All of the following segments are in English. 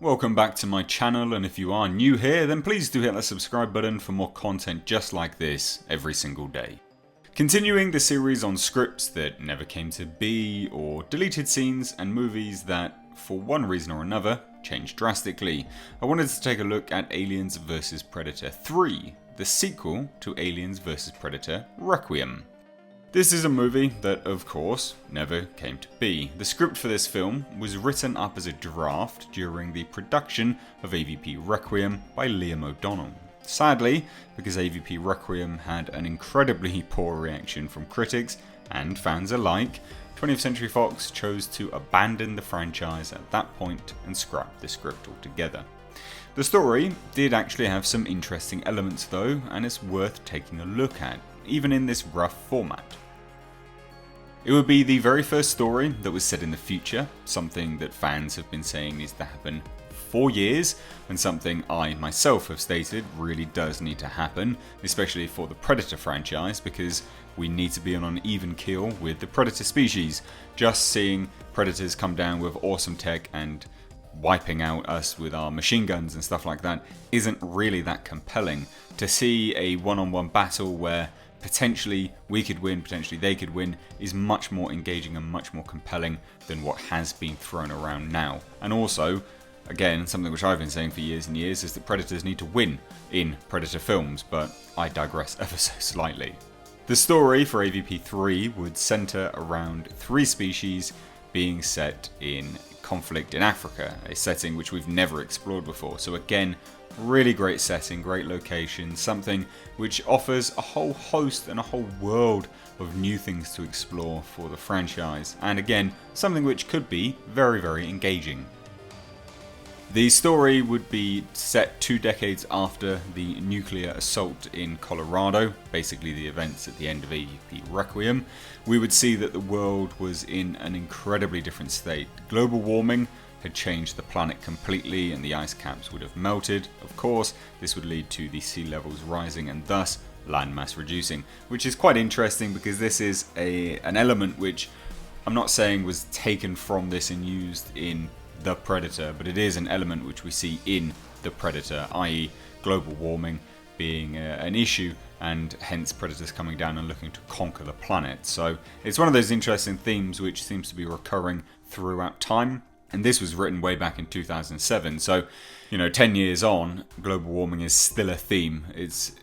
Welcome back to my channel, and if you are new here, then please do hit that subscribe button for more content just like this every single day. Continuing the series on scripts that never came to be, or deleted scenes and movies that, for one reason or another, changed drastically, I wanted to take a look at Aliens vs Predator 3, the sequel to Aliens vs Predator Requiem. This is a movie that, of course, never came to be. The script for this film was written up as a draft during the production of AVP Requiem by Liam O'Donnell. Sadly, because AVP Requiem had an incredibly poor reaction from critics and fans alike, 20th Century Fox chose to abandon the franchise at that point and scrap the script altogether. The story did actually have some interesting elements though, and it's worth taking a look at, even in this rough format. It would be the very first story that was set in the future, something that fans have been saying needs to happen for years, and something I myself have stated really does need to happen, especially for the Predator franchise, because we need to be on an even keel with the Predator species. Just seeing Predators come down with awesome tech and wiping out us with our machine guns and stuff like that isn't really that compelling. To see a one-on-one battle where potentially we could win, potentially they could win, is much more engaging and much more compelling than what has been thrown around now. And also, again, something which I've been saying for years and years is that Predators need to win in Predator films, but I digress ever so slightly. The story for AVP 3 would centre around three species being set in conflict in Africa, a setting which we've never explored before. So again, really great setting, great location, something which offers a whole host and a whole world of new things to explore for the franchise, and again, something which could be very, very engaging. The story would be set 2 decades after the nuclear assault in Colorado, basically the events at the end of AVP Requiem. We would see that the world was in an incredibly different state. Global warming had changed the planet completely and the ice caps would have melted. Of course, this would lead to the sea levels rising and thus landmass reducing, which is quite interesting because this is an element which I'm not saying was taken from this and used in The Predator, but it is an element which we see in The Predator, i.e. global warming being an issue and hence predators coming down and looking to conquer the planet. So it's one of those interesting themes which seems to be recurring throughout time. And this was written way back in 2007, so 10 years on, global warming is still a theme. It's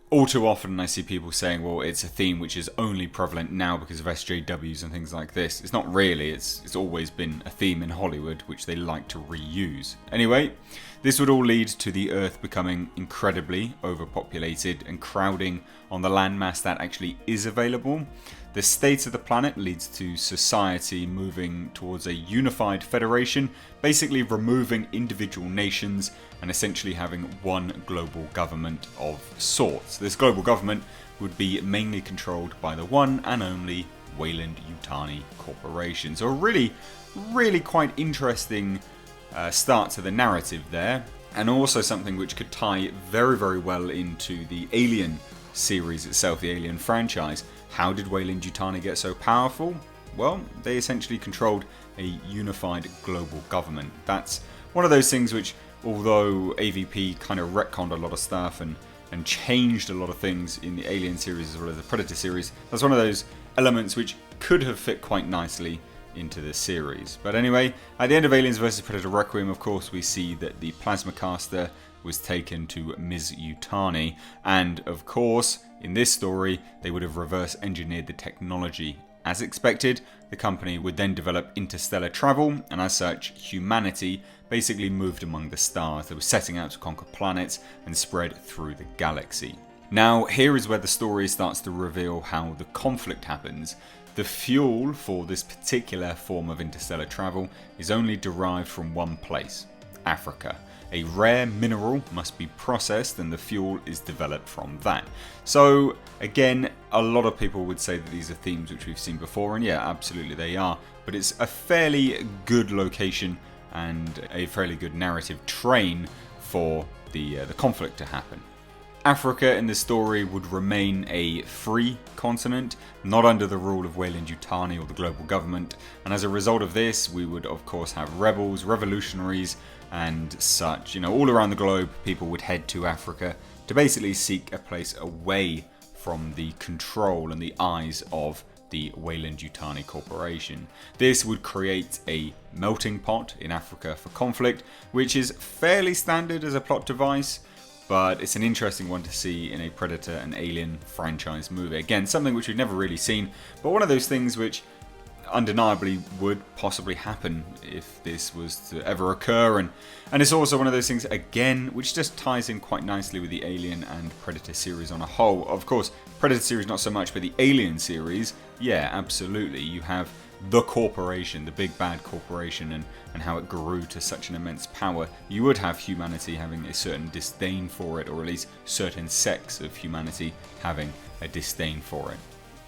all too often I see people saying, well, it's a theme which is only prevalent now because of SJWs and things like this. It's not really, it's always been a theme in Hollywood which they like to reuse. Anyway, this would all lead to the Earth becoming incredibly overpopulated and crowding on the landmass that actually is available. The state of the planet leads to society moving towards a unified federation, basically removing individual nations and essentially having one global government of sorts. This global government would be mainly controlled by the one and only Weyland-Yutani Corporation. So a really quite interesting start to the narrative there, and also something which could tie very, very well into the Alien series itself, the Alien franchise. How did Weyland-Yutani get so powerful? Well, they essentially controlled a unified global government. That's one of those things which, although AVP kind of retconned a lot of stuff and changed a lot of things in the Alien series as well as the Predator series, that's one of those elements which could have fit quite nicely into the series. But anyway, at the end of Aliens vs Predator Requiem, of course, we see that the plasma caster was taken to Ms. Yutani, and of course, in this story, they would have reverse engineered the technology. As expected, the company would then develop interstellar travel, and as such, humanity basically moved among the stars. They were setting out to conquer planets and spread through the galaxy. Now, here is where the story starts to reveal how the conflict happens. The fuel for this particular form of interstellar travel is only derived from one place, Africa. A rare mineral must be processed and the fuel is developed from that. So again, a lot of people would say that these are themes which we've seen before, and yeah, absolutely they are, but it's a fairly good location and a fairly good narrative train for the conflict to happen. Africa in this story would remain a free continent, not under the rule of Weyland-Yutani or the global government, and as a result of this we would of course have rebels, revolutionaries, and such. You know, all around the globe, people would head to Africa to basically seek a place away from the control and the eyes of the Weyland-Yutani Corporation. This would create a melting pot in Africa for conflict, which is fairly standard as a plot device, but it's an interesting one to see in a Predator and Alien franchise movie. Again, something which we've never really seen, but one of those things which undeniably would possibly happen if this was to ever occur, and it's also one of those things, again, which just ties in quite nicely with the Alien and Predator series on a whole. Of course, Predator series not so much, but the Alien series, yeah, absolutely. You have the corporation, the big bad corporation, and how it grew to such an immense power. You would have humanity having a certain disdain for it, or at least certain sects of humanity having a disdain for it.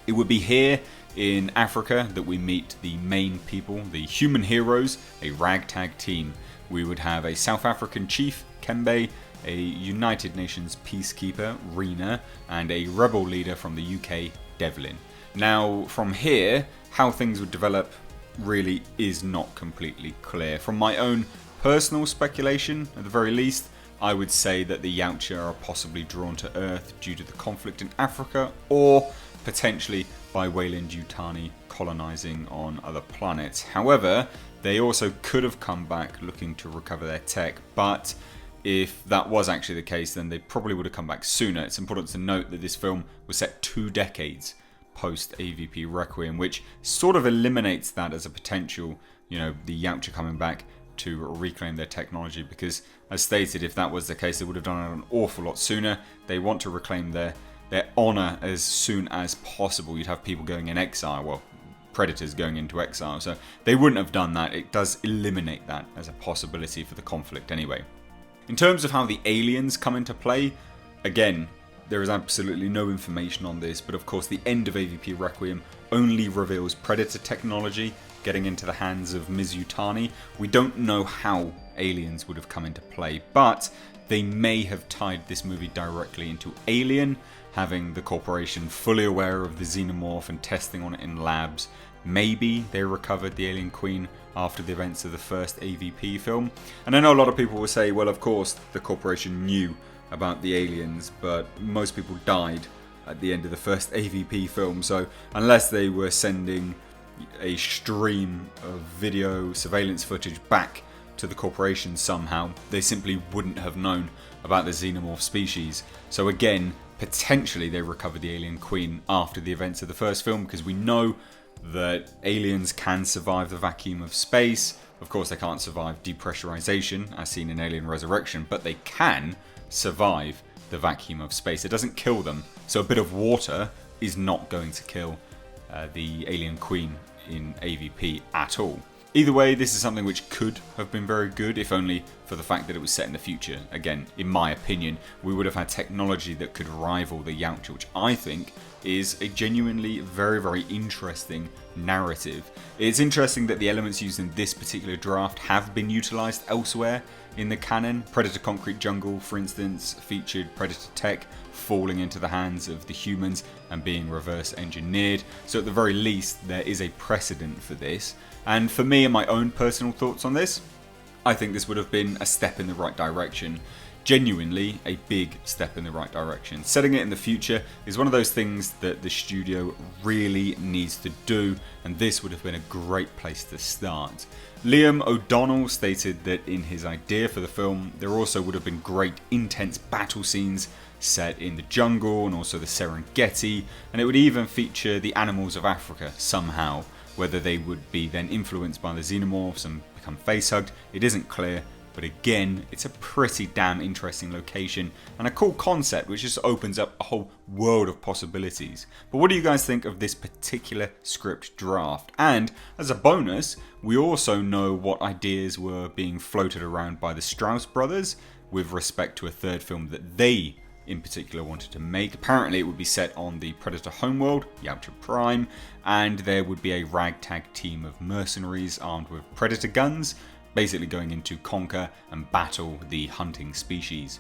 It would be here in Africa that we meet the main people, the human heroes, a ragtag team. We would have a South African chief, Kembe, a United Nations peacekeeper, Rena, and a rebel leader from the UK, Devlin. Now, from here, how things would develop really is not completely clear. From my own personal speculation, at the very least, I would say that the yautja are possibly drawn to Earth due to the conflict in Africa, or potentially by Weyland-Yutani colonizing on other planets. However, they also could have come back looking to recover their tech, but if that was actually the case, then they probably would have come back sooner. It's important to note that this film was set 2 decades post AVP Requiem, which sort of eliminates that as a potential, you know, the yautja coming back to reclaim their technology, because as stated, if that was the case, they would have done it an awful lot sooner. They want to reclaim their honor as soon as possible. You'd have people going in exile, well, predators going into exile, so they wouldn't have done that. It does eliminate that as a possibility for the conflict anyway. In terms of how the aliens come into play, again, there is absolutely no information on this, but of course the end of AVP Requiem only reveals Predator technology getting into the hands of Ms. Yutani. We don't know how aliens would have come into play, but they may have tied this movie directly into Alien, having the corporation fully aware of the xenomorph and testing on it in labs. Maybe they recovered the alien queen after the events of the first AVP film. And I know a lot of people will say, well, of course the corporation knew about the aliens, but most people died at the end of the first AVP film, so unless they were sending a stream of video surveillance footage back to the corporation somehow, they simply wouldn't have known about the xenomorph species. So again, potentially they recovered the alien queen after the events of the first film, because we know that aliens can survive the vacuum of space. Of course, they can't survive depressurization as seen in Alien Resurrection, but they can survive the vacuum of space. It doesn't kill them, so a bit of water is not going to kill the alien queen in AVP at all. Either way, this is something which could have been very good, if only for the fact that it was set in the future. Again, in my opinion, we would have had technology that could rival the yautja, which I think is a genuinely very, very interesting narrative. It's interesting that the elements used in this particular draft have been utilised elsewhere in the canon. Predator Concrete Jungle, for instance, featured Predator tech falling into the hands of the humans and being reverse engineered. So at the very least, there is a precedent for this. And for me and my own personal thoughts on this, I think this would have been a step in the right direction. Genuinely a big step in the right direction. Setting it in the future is one of those things that the studio really needs to do, and this would have been a great place to start. Liam O'Donnell stated that in his idea for the film, there also would have been great intense battle scenes set in the jungle and also the Serengeti, and it would even feature the animals of Africa somehow. Whether they would be then influenced by the xenomorphs and become face-hugged, it isn't clear. But again, it's a pretty damn interesting location and a cool concept which just opens up a whole world of possibilities. But what do you guys think of this particular script draft? And as a bonus, we also know what ideas were being floated around by the Strauss brothers with respect to a third film that they in particular wanted to make. Apparently it would be set on the Predator homeworld, Yautja Prime, and there would be a ragtag team of mercenaries armed with Predator guns, basically going in to conquer and battle the hunting species.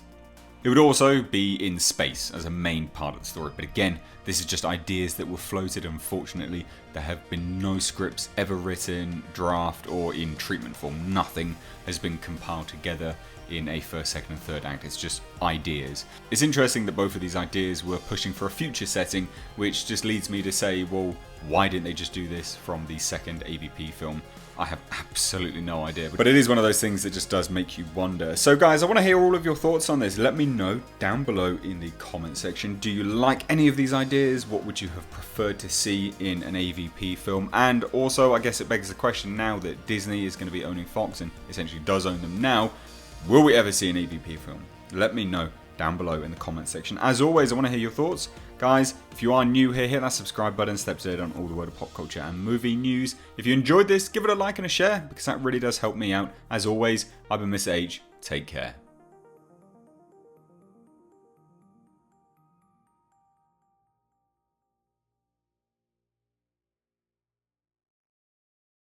It would also be in space as a main part of the story, but again, this is just ideas that were floated. Unfortunately, there have been no scripts ever written, draft, or in treatment form. Nothing has been compiled together in a first, second, and third act. It's just ideas. It's interesting that both of these ideas were pushing for a future setting, which just leads me to say, well, why didn't they just do this from the second AVP film? I have absolutely no idea, but it is one of those things that just does make you wonder. So guys, I want to hear all of your thoughts on this. Let me know down below in the comment section. Do you like any of these ideas? What would you have preferred to see in an AVP film? And also, I guess it begs the question, now that Disney is going to be owning Fox and essentially does own them now, will we ever see an AVP film? Let me know down below in the comment section. As always, I want to hear your thoughts. Guys, if you are new here, hit that subscribe button, step to it on all the world of pop culture and movie news. If you enjoyed this, give it a like and a share, because that really does help me out. As always, I've been Mr. H. Take care.